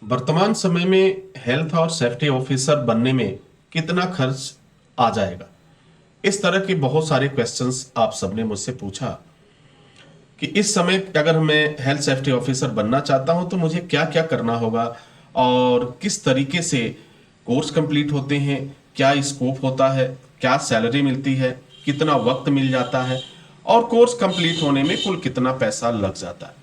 वर्तमान समय में हेल्थ और सेफ्टी ऑफिसर बनने में कितना खर्च आ जाएगा? इस तरह के बहुत सारे क्वेश्चंस आप सबने मुझसे पूछा कि इस समय अगर मैं हेल्थ सेफ्टी ऑफिसर बनना चाहता हूं तो मुझे क्या क्या करना होगा और किस तरीके से कोर्स कंप्लीट होते हैं, क्या स्कोप होता है, क्या सैलरी मिलती है, कितना वक्त मिल जाता है और कोर्स कंप्लीट होने में कुल कितना पैसा लग जाता है।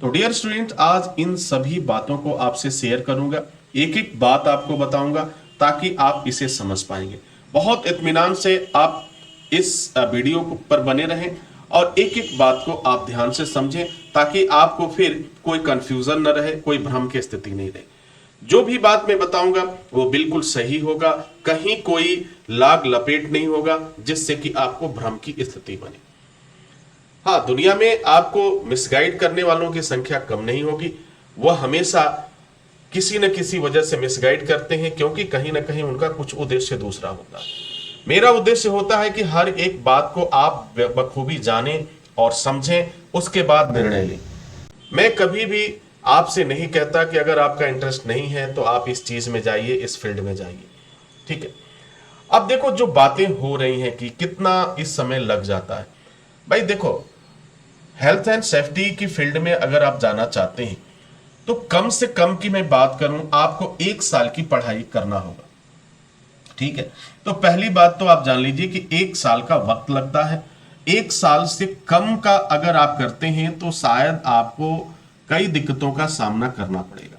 तो डियर स्टूडेंट, आज इन सभी बातों को आपसे शेयर करूंगा, एक एक बात आपको बताऊंगा ताकि आप इसे समझ पाएंगे। बहुत इत्मीनान से आप इस वीडियो पर बने रहें और एक एक बात को आप ध्यान से समझें ताकि आपको फिर कोई कंफ्यूजन न रहे, कोई भ्रम की स्थिति नहीं रहे। जो भी बात मैं बताऊंगा वो बिल्कुल सही होगा, कहीं कोई लाग लपेट नहीं होगा जिससे कि आपको भ्रम की स्थिति बने। हाँ, दुनिया में आपको मिसगाइड करने वालों की संख्या कम नहीं होगी। वह हमेशा किसी न किसी वजह से मिसगाइड करते हैं क्योंकि कहीं ना कहीं उनका कुछ उद्देश्य दूसरा होता है। मेरा उद्देश्य होता है कि हर एक बात को आप बखूबी जानें और समझें, उसके बाद निर्णय लें। मैं कभी भी आपसे नहीं कहता कि अगर आपका इंटरेस्ट नहीं है तो आप इस चीज में जाइए, इस फील्ड में जाइए। ठीक है। अब देखो, जो बातें हो रही हैं कि कितना इस समय लग जाता है। भाई देखो, हेल्थ एंड सेफ्टी की फील्ड में अगर आप जाना चाहते हैं तो कम से कम की मैं बात करूं, आपको 1 साल की पढ़ाई करना होगा। ठीक है। तो पहली बात तो आप जान लीजिए कि 1 साल का वक्त लगता है। 1 साल से कम का अगर आप करते हैं तो शायद आपको कई दिक्कतों का सामना करना पड़ेगा।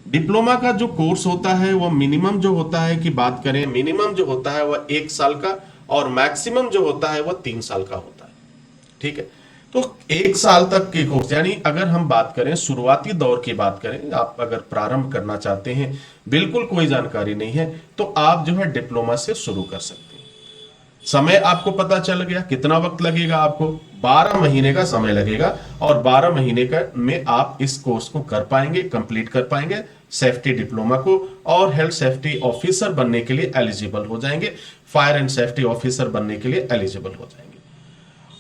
डिप्लोमा का जो कोर्स होता है वो मिनिमम जो होता है कि बात करें, मिनिमम जो होता है वह 1 साल का और मैक्सिमम जो होता है वह 3 साल का होता है। ठीक है। तो 1 साल तक के कोर्स, यानी अगर हम बात करें शुरुआती दौर की बात करें, आप अगर प्रारंभ करना चाहते हैं, बिल्कुल कोई जानकारी नहीं है, तो आप जो है डिप्लोमा से शुरू कर सकते हैं। समय आपको पता चल गया, कितना वक्त लगेगा आपको? 12 महीने का समय लगेगा और 12 महीने का में आप इस कोर्स को कर पाएंगे, कंप्लीट कर पाएंगे, सेफ्टी डिप्लोमा को, और हेल्थ सेफ्टी ऑफिसर बनने के लिए एलिजिबल हो जाएंगे, फायर एंड सेफ्टी ऑफिसर बनने के लिए एलिजिबल हो जाएंगे।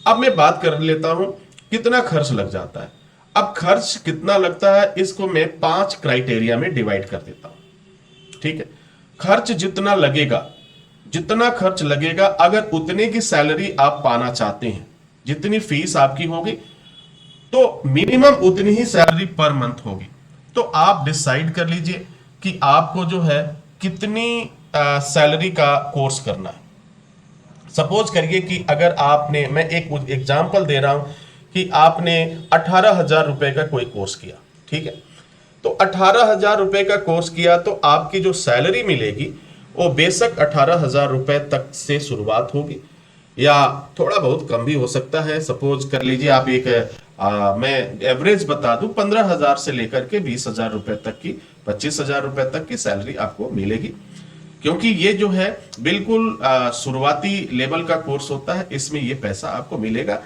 अब मैं बात कर लेता हूं कितना खर्च लग जाता है। अब खर्च कितना लगता है इसको मैं 5 क्राइटेरिया में डिवाइड कर देता हूं। ठीक है। खर्च जितना खर्च लगेगा, अगर उतने की सैलरी आप पाना चाहते हैं, जितनी फीस आपकी होगी, तो मिनिमम उतनी ही सैलरी पर मंथ होगी। तो आप डिसाइड कर लीजिए कि आपको जो है कितनी सैलरी का कोर्स करना है। सपोज करिए कि अगर आपने, मैं एक एग्जांपल दे रहा हूं कि आपने 18,000 रुपए का कोई कोर्स किया। ठीक है। तो 18,000 रुपए का कोर्स किया तो आपकी जो सैलरी मिलेगी वो बेशक 18,000 रुपए तक से शुरुआत होगी या थोड़ा बहुत कम भी हो सकता है। सपोज कर लीजिए आप मैं एवरेज बता दूं, 15,000 से लेकर के 20,000 रुपए तक की, 25,000 रुपए तक की सैलरी आपको मिलेगी, क्योंकि ये जो है बिल्कुल शुरुआती लेवल का कोर्स होता है। इसमें ये पैसा आपको मिलेगा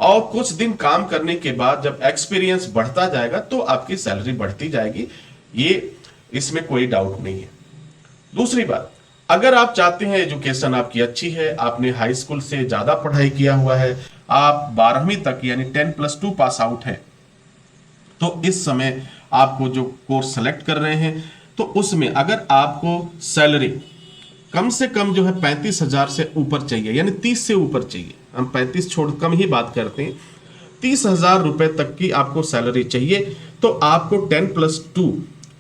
और कुछ दिन काम करने के बाद जब एक्सपीरियंस बढ़ता जाएगा तो आपकी सैलरी बढ़ती जाएगी, ये इसमें कोई डाउट नहीं है। दूसरी बात, अगर आप चाहते हैं एजुकेशन आपकी अच्छी है, आपने हाई स्कूल से ज्यादा पढ़ाई किया हुआ है, आप 12वीं तक यानी 10+2 पास आउट है, तो इस समय आपको जो कोर्स सेलेक्ट कर रहे हैं तो उसमें अगर आपको सैलरी कम से कम जो है 35,000 से ऊपर चाहिए, यानी 30 से ऊपर चाहिए, हम 35 छोड़ कम ही बात करते हैं, 30,000 रुपए तक की आपको सैलरी चाहिए, तो आपको 10+2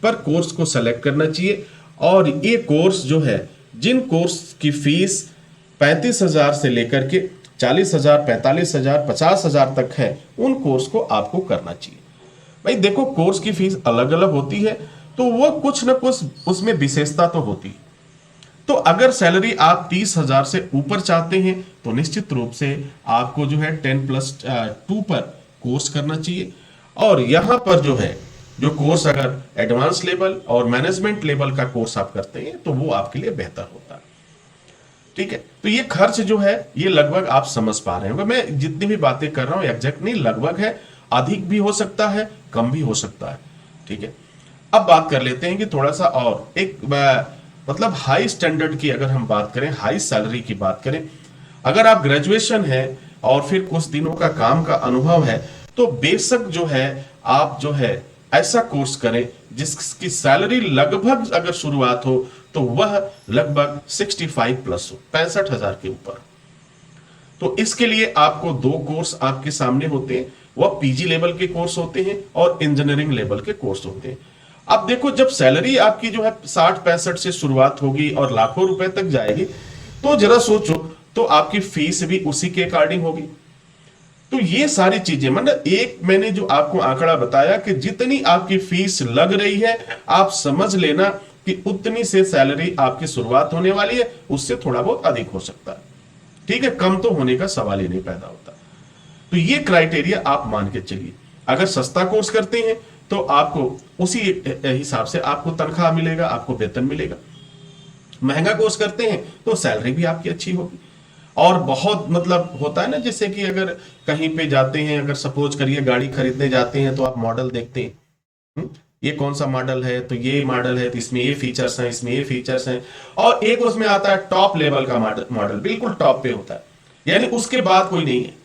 पर कोर्स को सेलेक्ट करना चाहिए। और ये कोर्स जो है, जिन कोर्स की फीस 35,000 से लेकर के 40,000, 45,000, 50,000 तक है, उन कोर्स को आपको करना चाहिए। भाई देखो, कोर्स की फीस अलग अलग होती है तो वो कुछ ना कुछ उसमें विशेषता तो होती है। तो अगर सैलरी आप 30,000 से ऊपर चाहते हैं तो निश्चित रूप से आपको जो है 10+2 पर कोर्स करना चाहिए। और यहां पर जो है, जो कोर्स अगर एडवांस लेवल और मैनेजमेंट लेवल का कोर्स आप करते हैं तो वो आपके लिए बेहतर होता है। ठीक है। तो ये खर्च जो है ये लगभग आप समझ पा रहे होंगे, मैं जितनी भी बातें कर रहा हूं एग्जैक्ट नहीं, लगभग है, अधिक भी हो सकता है, कम भी हो सकता है। ठीक है। अब बात कर लेते हैं कि थोड़ा सा और एक मतलब हाई स्टैंडर्ड की अगर हम बात करें, हाई सैलरी की बात करें, अगर आप ग्रेजुएशन है और फिर कुछ दिनों का काम का अनुभव है तो बेशक जो है आप जो है ऐसा कोर्स करें जिसकी सैलरी लगभग अगर शुरुआत हो तो वह लगभग 65 प्लस हो, 65,000 के ऊपर। तो इसके लिए आपको दो कोर्स आपके सामने होते हैं, वह पीजी लेवल के कोर्स होते हैं और इंजीनियरिंग लेवल के कोर्स होते हैं। अब देखो, जब सैलरी आपकी जो है 60-65 से शुरुआत होगी और लाखों रुपए तक जाएगी, तो जरा सोचो, तो आपकी फीस भी उसी के अकॉर्डिंग होगी। तो ये सारी चीजें, मतलब एक मैंने जो आपको आंकड़ा बताया कि जितनी आपकी फीस लग रही है, आप समझ लेना कि उतनी से सैलरी आपकी शुरुआत होने वाली है, उससे थोड़ा बहुत अधिक हो सकता है। ठीक है, कम तो होने का सवाल ही नहीं पैदा होता। तो ये क्राइटेरिया आप मान के चलिए। अगर सस्ता कोर्स करते हैं तो आपको उसी हिसाब से आपको तनख्वाह मिलेगा, आपको वेतन मिलेगा। महंगा कोर्स करते हैं तो सैलरी भी आपकी अच्छी होगी। और बहुत मतलब होता है ना, जैसे कि अगर कहीं पे जाते हैं, अगर सपोज करिए गाड़ी खरीदने जाते हैं तो आप मॉडल देखते हैं, ये कौन सा मॉडल है, तो ये मॉडल है, तो इसमें ये फीचर्स हैं, इसमें ये फीचर्स हैं, और एक उसमें आता है टॉप लेवल का मॉडल, बिल्कुल टॉप पे होता है, यानी उसके बाद कोई नहीं है।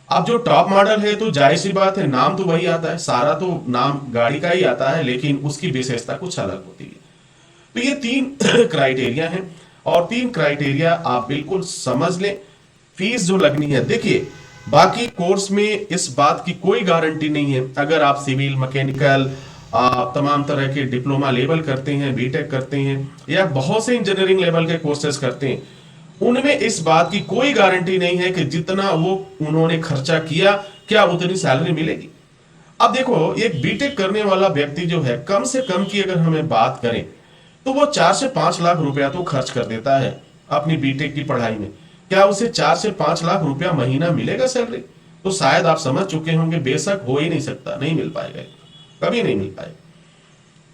अब जो टॉप मॉडल है तो जाहिर सी बात है, नाम तो वही आता है, सारा तो नाम गाड़ी का ही आता है, लेकिन उसकी विशेषता कुछ अलग होती है। तो ये 3 क्राइटेरिया हैं, और 3 क्राइटेरिया आप बिल्कुल समझ लें। फीस जो लगनी है, देखिए बाकी कोर्स में इस बात की कोई गारंटी नहीं है। अगर आप सिविल, मैकेनिकल, तमाम तरह के डिप्लोमा लेवल करते हैं, बीटेक करते हैं, या बहुत से इंजीनियरिंग लेवल के कोर्सेज करते हैं, उनमें इस बात की कोई गारंटी नहीं है कि जितना वो उन्होंने खर्चा किया क्या उतनी सैलरी मिलेगी। अब देखो, एक बीटेक करने वाला व्यक्ति जो है, कम से कम की अगर हमें बात करें तो वो 4 से 5 लाख रुपया तो खर्च कर देता है अपनी बीटेक की पढ़ाई में। क्या उसे 4 से 5 लाख रुपया महीना मिलेगा सैलरी? तो शायद आप समझ चुके होंगे, बेशक हो ही नहीं सकता, नहीं मिल पाएगा, कभी नहीं मिल पाएगा।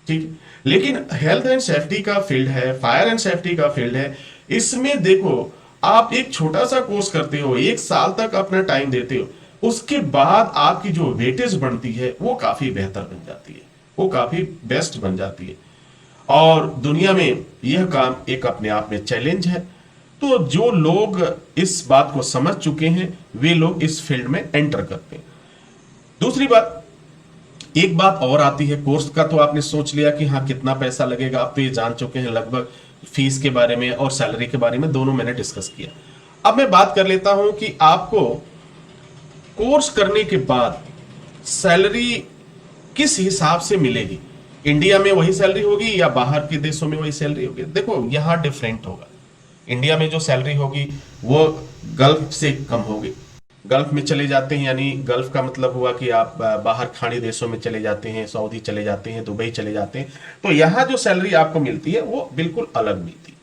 ठीक है, लेकिन हेल्थ एंड सेफ्टी का फील्ड है, फायर एंड सेफ्टी का फील्ड है, इसमें देखो आप एक छोटा सा कोर्स करते हो, 1 साल तक अपना टाइम देते हो, उसके बाद आपकी जो वेटेज बनती है वो काफी बेहतर बन जाती है, वो काफी बेस्ट बन जाती है। और दुनिया में यह काम एक अपने आप में चैलेंज है। तो जो लोग इस बात को समझ चुके हैं, वे लोग इस फील्ड में एंटर करते हैं। दूसरी बात, एक बात और आती है, कोर्स का तो आपने सोच लिया कि हाँ कितना पैसा लगेगा, आप तो ये जान चुके हैं लगभग, फीस के बारे में और सैलरी के बारे में दोनों मैंने डिस्कस किया। अब मैं बात कर लेता हूं कि आपको कोर्स करने के बाद सैलरी किस हिसाब से मिलेगी। इंडिया में वही सैलरी होगी या बाहर के देशों में वही सैलरी होगी? देखो, यहां डिफरेंट होगा। इंडिया में जो सैलरी होगी वो गल्फ से कम होगी। गल्फ में चले जाते हैं, यानी गल्फ का मतलब हुआ कि आप बाहर खाड़ी देशों में चले जाते हैं, सऊदी चले जाते हैं, दुबई चले जाते हैं, तो यहां जो सैलरी आपको मिलती है वो बिल्कुल अलग मिलती है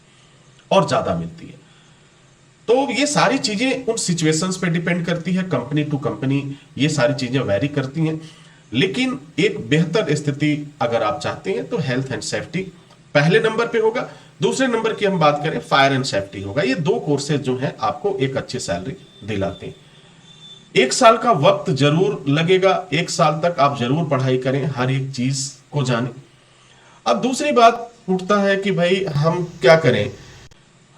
और ज्यादा मिलती है। तो ये सारी चीजें उन सिचुएशंस पे डिपेंड करती है, कंपनी टू कंपनी ये सारी चीजें वैरी करती हैं। लेकिन एक बेहतर स्थिति अगर आप चाहते हैं तो हेल्थ एंड सेफ्टी पहले नंबर पे होगा। दूसरे नंबर की हम बात करें, फायर एंड सेफ्टी होगा। ये 2 कोर्सेज जो हैं आपको एक अच्छी सैलरी दिलाते हैं। 1 साल का वक्त जरूर लगेगा, 1 साल तक आप जरूर पढ़ाई करें, हर एक चीज को जानें। अब दूसरी बात उठता है कि भाई हम क्या करें,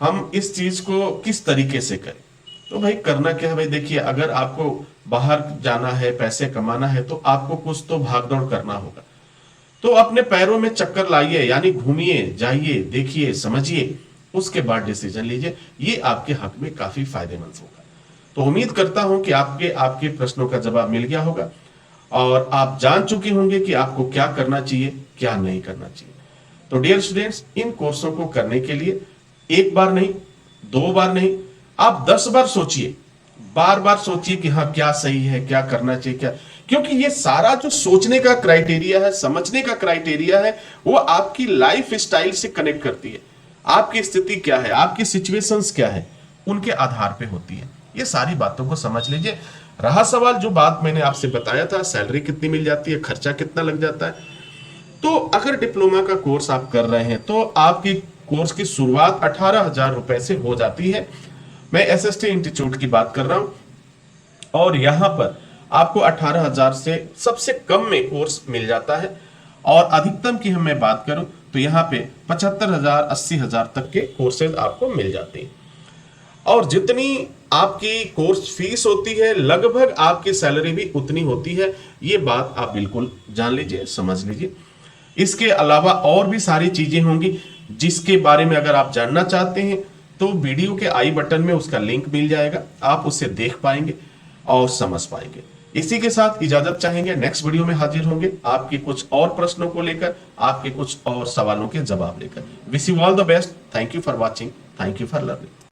हम इस चीज को किस तरीके से करें। तो भाई करना क्या है, भाई देखिए, अगर आपको बाहर जाना है, पैसे कमाना है, तो आपको कुछ तो भागदौड़ करना होगा। तो अपने पैरों में चक्कर लाइए, यानी घूमिए, जाइए, देखिए, समझिए, उसके बाद डिसीजन लीजिए। ये आपके हक में काफी फायदेमंद होगा। तो उम्मीद करता हूं कि आपके प्रश्नों का जवाब मिल गया होगा और आप जान चुके होंगे कि आपको क्या करना चाहिए, क्या नहीं करना चाहिए। तो डियर स्टूडेंट्स, इन कोर्सों को करने के लिए 1 बार नहीं, 2 बार नहीं, आप 10 बार सोचिए, बार बार सोचिए कि हाँ क्या सही है, क्या करना चाहिए, क्या, क्योंकि ये सारा जो सोचने का क्राइटेरिया है, समझने का क्राइटेरिया है, वो आपकी लाइफ स्टाइल से कनेक्ट करती है। आपकी स्थिति क्या है, आपकी सिचुएशंस क्या है, उनके आधार पे होती है। ये सारी बातों को समझ लीजिए। रहा सवाल, जो बात मैंने आपसे बताया था, सैलरी कितनी मिल जाती है, खर्चा कितना लग जाता है, तो अगर डिप्लोमा का कोर्स आप कर रहे हैं तो आपकी कोर्स की शुरुआत 18,000 रुपए से हो जाती है। मैं एसएसटी इंस्टीट्यूट की बात कर रहा हूं, और यहां पर आपको 18,000 से सबसे कम में कोर्स मिल जाता है, और अधिकतम की हम मैं बात करूं तो यहां पे 75,000 80,000 तक के कोर्सेज आपको मिल जाते हैं। और जितनी आपकी कोर्स फीस होती है लगभग आपकी सैलरी भी उतनी होती है। ये बात आप बिल्कुल जान लीजिए, समझ लीजिए। इसके अलावा और भी सारी चीजें होंगी जिसके बारे में अगर आप जानना चाहते हैं तो वीडियो के आई बटन में उसका लिंक मिल जाएगा, आप उसे देख पाएंगे और समझ पाएंगे। इसी के साथ इजाजत चाहेंगे, नेक्स्ट वीडियो में हाजिर होंगे आपके कुछ और प्रश्नों को लेकर, आपके कुछ और सवालों के जवाब लेकर। Wish you all the best. Thank you for watching, thank you for learning.